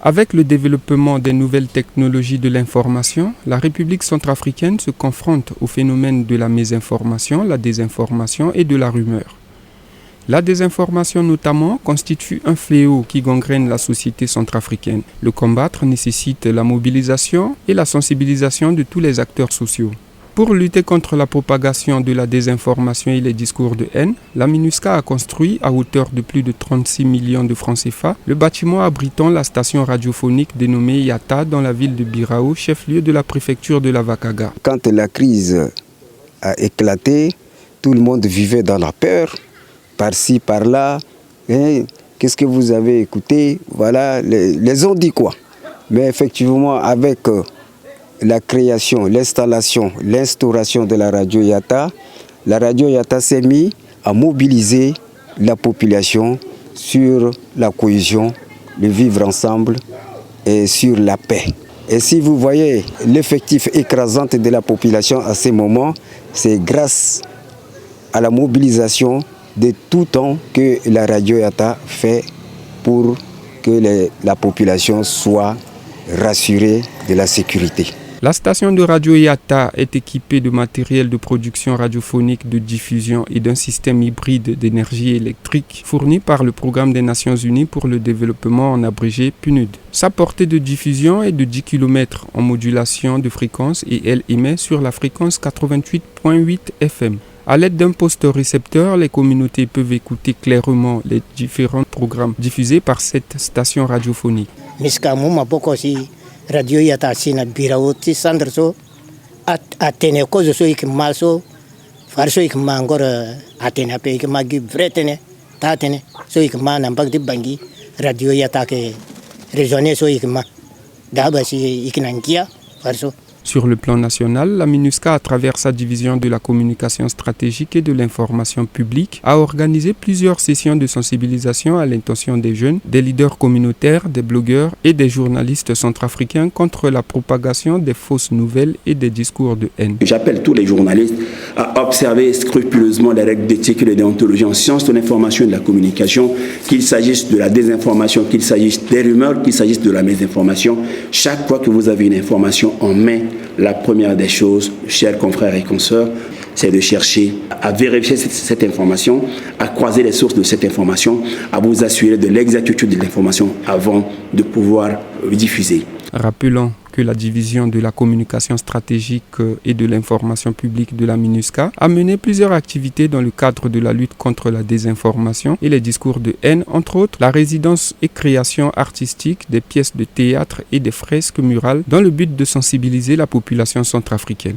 Avec le développement des nouvelles technologies de l'information, la République centrafricaine se confronte au phénomène de la mésinformation, la désinformation et de la rumeur. La désinformation notamment constitue un fléau qui gangrène la société centrafricaine. Le combattre nécessite la mobilisation et la sensibilisation de tous les acteurs sociaux. Pour lutter contre la propagation de la désinformation et les discours de haine, la MINUSCA a construit, à hauteur de plus de 36 millions de francs CFA, le bâtiment abritant la station radiophonique dénommée Yata dans la ville de Birao, chef-lieu de la préfecture de la Vakaga. Quand la crise a éclaté, tout le monde vivait dans la peur. Par-ci, par-là, qu'est-ce que vous avez écouté? Voilà, les ont dit quoi? Mais effectivement, avec la création, l'instauration de la radio Yata s'est mise à mobiliser la population sur la cohésion, le vivre ensemble et sur la paix. Et si vous voyez l'effectif écrasant de la population à ce moment, c'est grâce à la mobilisation de tout temps que la radio Yata fait pour que la population soit rassurée de la sécurité. La station de radio Yata est équipée de matériel de production radiophonique de diffusion et d'un système hybride d'énergie électrique fourni par le Programme des Nations Unies pour le développement en abrégé PNUD. Sa portée de diffusion est de 10 km en modulation de fréquence et elle émet sur la fréquence 88.8 FM. À l'aide d'un poste récepteur, les communautés peuvent écouter clairement les différents programmes diffusés par cette station radiophonique. Radio Yata sina birawoti sandrso atene kozo so ikmaso farso ikmangor atene pe ikmagi vretene tatene so ikmana mbagdi bangi radio Yata ke résonner so ikma dabasi iknangia farso. Sur le plan national, la MINUSCA, à travers sa division de la communication stratégique et de l'information publique, a organisé plusieurs sessions de sensibilisation à l'intention des jeunes, des leaders communautaires, des blogueurs et des journalistes centrafricains contre la propagation des fausses nouvelles et des discours de haine. J'appelle tous les journalistes à observer scrupuleusement les règles d'éthique et de déontologie en sciences de l'information et de la communication, qu'il s'agisse de la désinformation, qu'il s'agisse des rumeurs, qu'il s'agisse de la mésinformation. Chaque fois que vous avez une information en main, la première des choses, chers confrères et consoeurs, c'est de chercher à vérifier cette information, à croiser les sources de cette information, à vous assurer de l'exactitude de l'information avant de pouvoir diffuser. Rappelons que la division de la communication stratégique et de l'information publique de la MINUSCA a mené plusieurs activités dans le cadre de la lutte contre la désinformation et les discours de haine, entre autres la résidence et création artistique des pièces de théâtre et des fresques murales dans le but de sensibiliser la population centrafricaine.